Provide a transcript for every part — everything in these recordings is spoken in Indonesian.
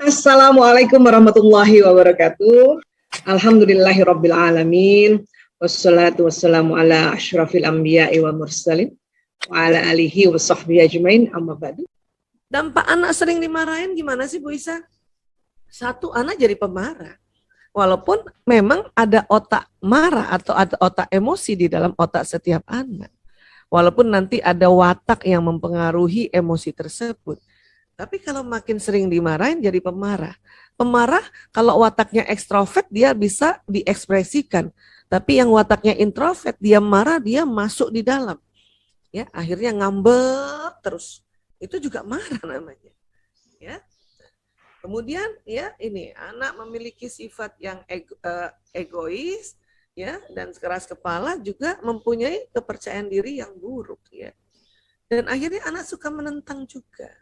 Assalamualaikum warahmatullahi wabarakatuh. Alhamdulillahirabbil alamin. Wassalatu wassalamu ala asyrafil anbiya'i wa mursalin wa ala alihi wa sahbihi ajmain, amma ba'du. Dampak anak sering dimarahin gimana sih Bu Isa? Satu, anak jadi pemarah. Walaupun memang ada otak marah atau ada otak emosi di dalam otak setiap anak. Walaupun nanti ada watak yang mempengaruhi emosi tersebut. Tapi kalau makin sering dimarahin jadi pemarah. Pemarah kalau wataknya ekstrovert dia bisa diekspresikan. Tapi yang wataknya introvert dia marah, dia masuk di dalam. Ya, akhirnya ngambek terus. Itu juga marah namanya. Ya. Kemudian ya ini anak memiliki sifat yang egois ya dan keras kepala, juga mempunyai kepercayaan diri yang buruk ya. Dan akhirnya anak suka menentang juga.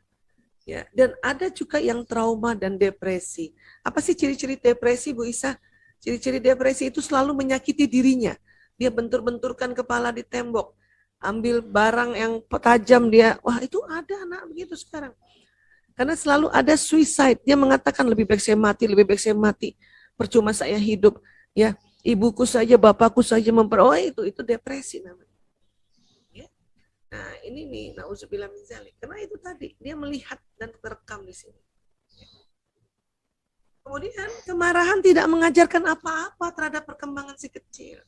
Ya, dan ada juga yang trauma dan depresi. Apa sih ciri-ciri depresi, Bu Isa? Ciri-ciri depresi itu selalu menyakiti dirinya. Dia bentur-benturkan kepala di tembok, ambil barang yang tajam dia. Wah, itu ada anak begitu sekarang. Karena selalu ada suicide. Dia mengatakan lebih baik saya mati, lebih baik saya mati. Percuma saya hidup. Ya, ibuku saja, bapakku saja itu depresi namanya. Nah, ini nih, na'udzubillah min dzalik. Karena itu tadi, dia melihat dan terekam di sini. Kemudian, kemarahan tidak mengajarkan apa-apa terhadap perkembangan si kecil.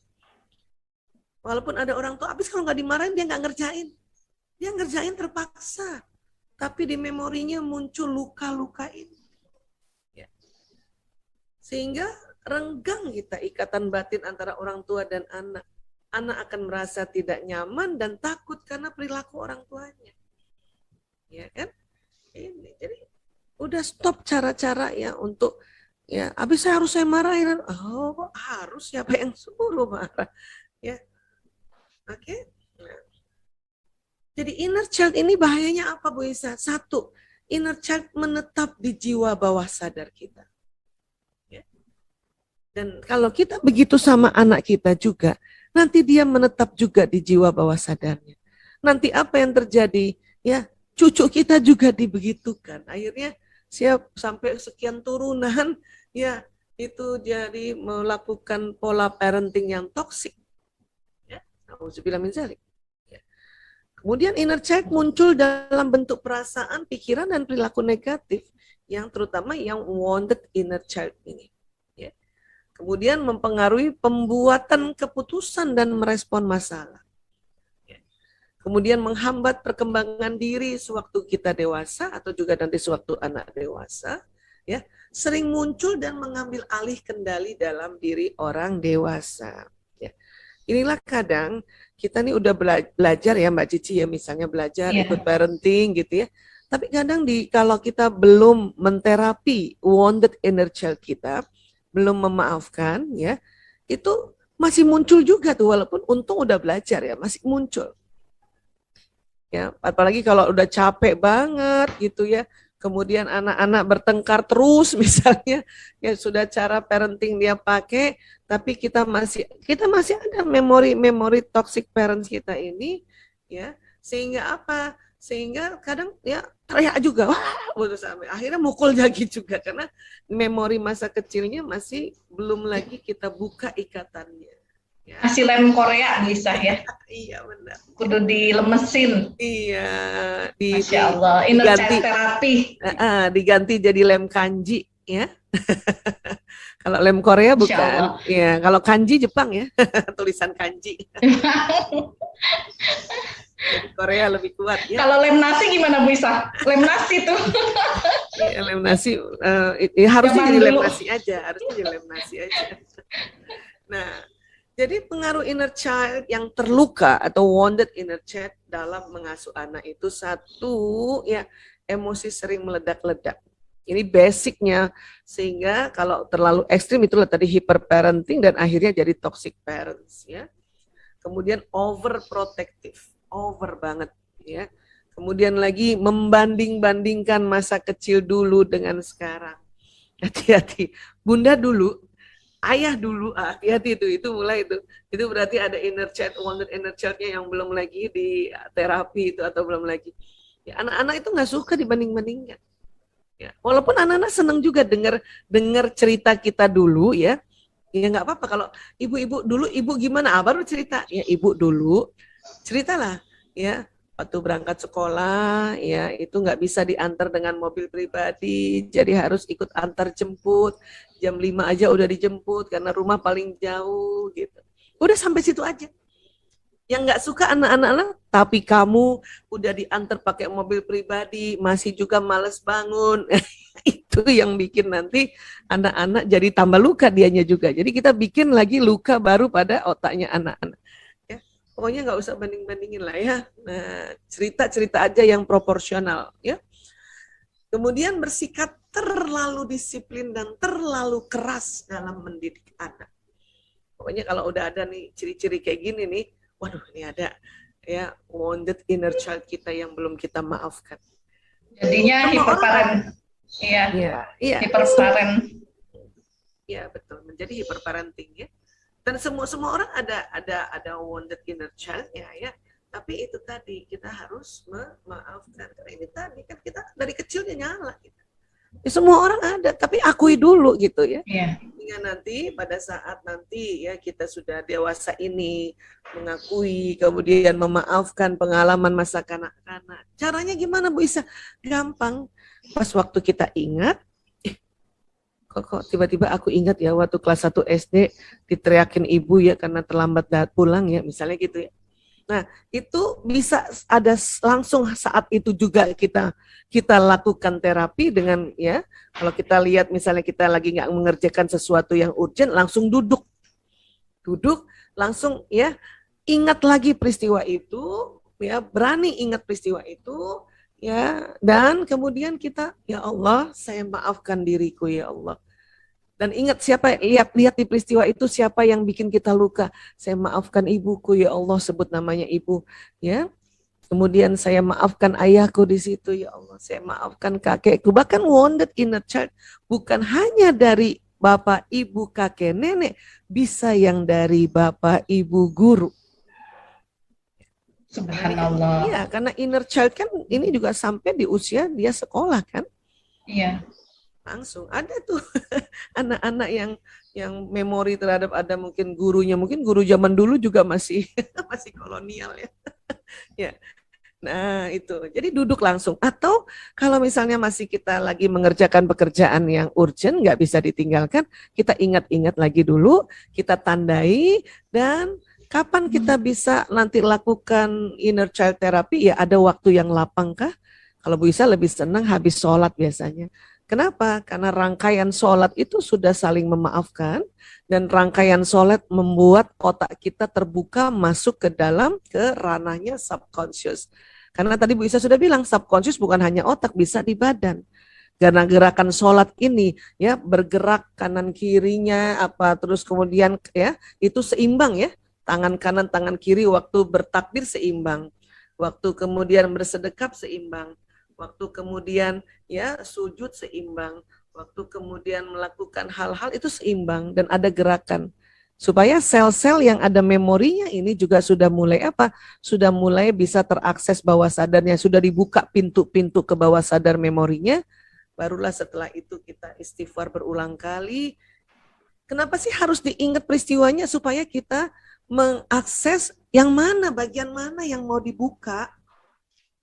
Walaupun ada orang tua, habis kalau nggak dimarahin, dia nggak ngerjain. Dia ngerjain terpaksa. Tapi di memorinya muncul luka-luka ini. Ya. Sehingga renggang kita ikatan batin antara orang tua dan anak. Anak akan merasa tidak nyaman dan takut karena perilaku orang tuanya. Ya kan? Ini. Jadi udah stop cara-cara ya untuk ya habis saya marahin. Oh, kok harus, siapa yang suruh marah? Ya. Oke. Nah. Jadi inner child ini bahayanya apa, Bu Isa? Satu, inner child menetap di jiwa bawah sadar kita. Ya. Dan kalau kita begitu sama anak kita juga, nanti dia menetap juga di jiwa bawah sadarnya. Nanti apa yang terjadi? Ya, cucu kita juga dibegitukan. Akhirnya siap sampai sekian turunan, ya itu jadi melakukan pola parenting yang toksik. Ya, na'udzubillah min dzalik. Ya. Kemudian inner child muncul dalam bentuk perasaan, pikiran, dan perilaku negatif, yang terutama yang wounded inner child ini. Kemudian mempengaruhi pembuatan keputusan dan merespon masalah. Kemudian menghambat perkembangan diri sewaktu kita dewasa atau juga nanti sewaktu anak dewasa, ya, sering muncul dan mengambil alih kendali dalam diri orang dewasa. Ya. Inilah kadang kita nih udah belajar ya Mbak Cici ya, misalnya belajar ikut parenting gitu ya. Tapi kadang kalau kita belum menterapi wounded inner child kita, belum memaafkan ya, itu masih muncul juga tuh, walaupun untung udah belajar ya, masih muncul. Ya, apalagi kalau udah capek banget gitu ya. Kemudian anak-anak bertengkar terus misalnya, ya sudah cara parenting dia pakai, tapi kita masih ada memori toxic parents kita ini ya, sehingga apa? Sehingga kadang ya teriak juga, wah, sampai akhirnya mukul lagi juga karena memori masa kecilnya masih belum lagi kita buka ikatannya. Ya. Masih lem Korea bisa ya? Iya benar. Kudu dilemesin. Iya. Masya Allah, inner child terapi. Diganti jadi lem kanji ya. Kalau lem Korea bukan. Ya, kalau kanji Jepang ya, tulisan kanji. Jadi Korea lebih kuat ya. Kalau lem nasi gimana Bu Isa? Lem nasi tuh. Ya, lem nasi harusnya jadi lem nasi aja, Nah, jadi pengaruh inner child yang terluka atau wounded inner child dalam mengasuh anak itu satu ya, emosi sering meledak-ledak. Ini basicnya, sehingga kalau terlalu ekstrim itulah tadi hyperparenting dan akhirnya jadi toxic parents ya. Kemudian overprotective, over banget ya. Kemudian lagi membanding-bandingkan masa kecil dulu dengan sekarang. Hati-hati, bunda dulu, ayah dulu, hati-hati itu mulai itu berarti ada inner child, wounded inner child-nya yang belum lagi di terapi itu atau belum lagi. Ya, anak-anak itu nggak suka dibanding-bandingkan. Ya, walaupun anak-anak senang juga dengar cerita kita dulu ya. Ya nggak apa-apa kalau ibu-ibu dulu ibu gimana? Baru cerita. Ya ibu dulu ceritalah ya. Waktu berangkat sekolah ya itu nggak bisa diantar dengan mobil pribadi. Jadi harus ikut antar jemput. Jam 5 aja udah dijemput karena rumah paling jauh gitu. Udah sampai situ aja. Yang nggak suka anak-anak, tapi kamu udah diantar pakai mobil pribadi, masih juga males bangun. Itu yang bikin nanti anak-anak jadi tambah luka dianya juga. Jadi kita bikin lagi luka baru pada otaknya anak-anak. Ya, pokoknya nggak usah banding-bandingin lah ya. Nah, cerita-cerita aja yang proporsional. Ya. Kemudian bersikap terlalu disiplin dan terlalu keras dalam mendidik anak. Pokoknya kalau udah ada nih ciri-ciri kayak gini nih, waduh ini ada ya wounded inner child kita yang belum kita maafkan. Jadinya hiperparent. Iya. Iya. Hiperparent. Iya betul, menjadi hiperparenting ya. Dan semua orang ada wounded inner child ya. Tapi itu tadi kita harus memaafkan. Karena ini tadi kan kita dari kecilnya nyala gitu. Ya, semua orang ada, tapi akui dulu gitu ya. Iya. Hingga nanti pada saat nanti ya kita sudah dewasa ini mengakui, kemudian memaafkan pengalaman masa kanak-kanak. Caranya gimana Bu Isa? Gampang. Pas waktu kita ingat, kok tiba-tiba aku ingat ya waktu kelas 1 SD diteriakin ibu ya karena terlambat pulang ya, misalnya gitu ya. Nah, itu bisa ada langsung saat itu juga kita lakukan terapi dengan ya, kalau kita lihat misalnya kita lagi nggak mengerjakan sesuatu yang urgent, langsung duduk langsung ya, ingat lagi peristiwa itu, ya berani ingat peristiwa itu, ya dan kemudian kita ya Allah, saya maafkan diriku ya Allah. Dan ingat siapa, lihat di peristiwa itu siapa yang bikin kita luka. Saya maafkan ibuku ya Allah, sebut namanya ibu ya. Kemudian saya maafkan ayahku di situ ya Allah. Saya maafkan kakekku. Bahkan wounded inner child bukan hanya dari bapak, ibu, kakek, nenek, bisa yang dari bapak, ibu, guru. Subhanallah. Iya, karena inner child kan ini juga sampai di usia dia sekolah kan. Iya. Langsung ada tuh anak-anak yang memori terhadap ada mungkin gurunya, mungkin guru zaman dulu juga masih kolonial ya. Ya. Nah, itu. Jadi duduk langsung. Atau kalau misalnya masih kita lagi mengerjakan pekerjaan yang urgent, nggak bisa ditinggalkan, kita ingat-ingat lagi dulu, kita tandai, dan kapan kita bisa nanti lakukan inner child therapy, ya ada waktu yang lapang kah? Kalau bisa lebih senang habis sholat biasanya. Kenapa? Karena rangkaian sholat itu sudah saling memaafkan dan rangkaian sholat membuat otak kita terbuka masuk ke ranahnya subconscious. Karena tadi Bu Isa sudah bilang subconscious bukan hanya otak, bisa di badan. Karena gerakan sholat ini ya bergerak kanan kirinya terus kemudian ya itu seimbang ya, tangan kanan tangan kiri waktu bertakbir seimbang, waktu kemudian bersedekap seimbang. Waktu kemudian ya sujud seimbang, waktu kemudian melakukan hal-hal itu seimbang dan ada gerakan supaya sel-sel yang ada memorinya ini juga sudah mulai sudah mulai bisa terakses bawah sadarnya, sudah dibuka pintu-pintu ke bawah sadar memorinya. Barulah setelah itu kita istighfar berulang kali. Kenapa sih harus diingat peristiwanya? Supaya kita mengakses yang mana, bagian mana yang mau dibuka.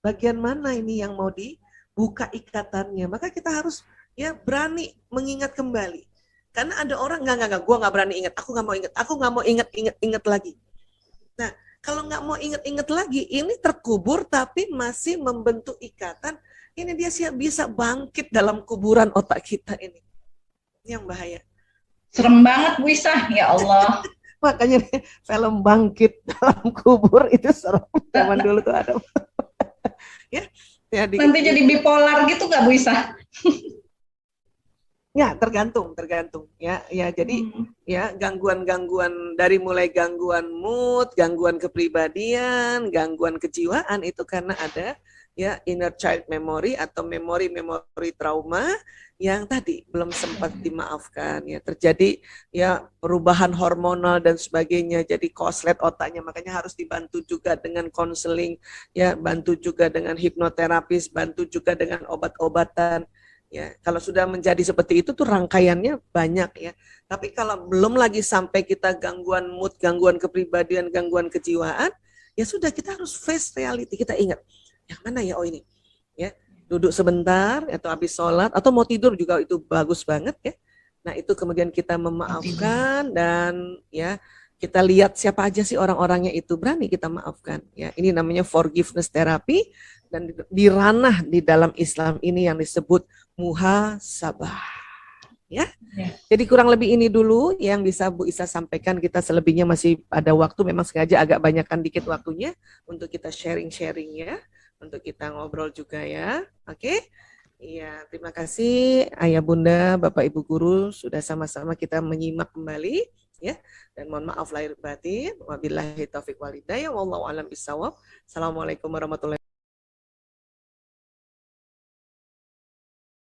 Bagian mana ini yang mau dibuka ikatannya. Maka kita harus ya berani mengingat kembali. Karena ada orang, enggak, gue nggak berani ingat, aku nggak mau ingat lagi. Nah, kalau nggak mau ingat lagi, ini terkubur tapi masih membentuk ikatan, ini dia bisa bangkit dalam kuburan otak kita ini. Ini yang bahaya. Serem banget Bu Isa, ya Allah. Makanya film Bangkit dalam Kubur itu serem. Zaman dulu tuh ada. Nanti jadi bipolar gitu nggak Bu Isa? Ya tergantung ya jadi ya gangguan dari mulai gangguan mood, gangguan kepribadian, gangguan kejiwaan itu karena ada ya inner child memory atau memori trauma yang tadi belum sempat dimaafkan ya, terjadi ya perubahan hormonal dan sebagainya, jadi koslet otaknya, makanya harus dibantu juga dengan konseling ya, bantu juga dengan hipnoterapis, bantu juga dengan obat-obatan Ya, kalau sudah menjadi seperti itu tuh rangkaiannya banyak ya. Tapi kalau belum lagi sampai kita gangguan mood, gangguan kepribadian, gangguan kejiwaan, ya sudah kita harus face reality. Kita ingat, yang mana ya, oh ini. Ya, duduk sebentar atau habis sholat atau mau tidur juga itu bagus banget ya. Nah, itu kemudian kita memaafkan dan ya kita lihat siapa aja sih orang-orangnya itu, berani kita maafkan ya. Ini namanya forgiveness therapy dan di ranah di dalam Islam ini yang disebut muhasabah. Ya. Jadi kurang lebih ini dulu yang bisa Bu Isa sampaikan. Kita selebihnya masih ada waktu, memang sengaja agak banyakkan dikit waktunya untuk kita sharing-sharing ya, untuk kita ngobrol juga ya. Oke. Iya, terima kasih Ayah Bunda, Bapak Ibu guru sudah sama-sama kita menyimak kembali ya. Dan mohon maaf lahir batin. Wabillahi taufik walhidayah wallahu alam bisawab. Assalamualaikum warahmatullahi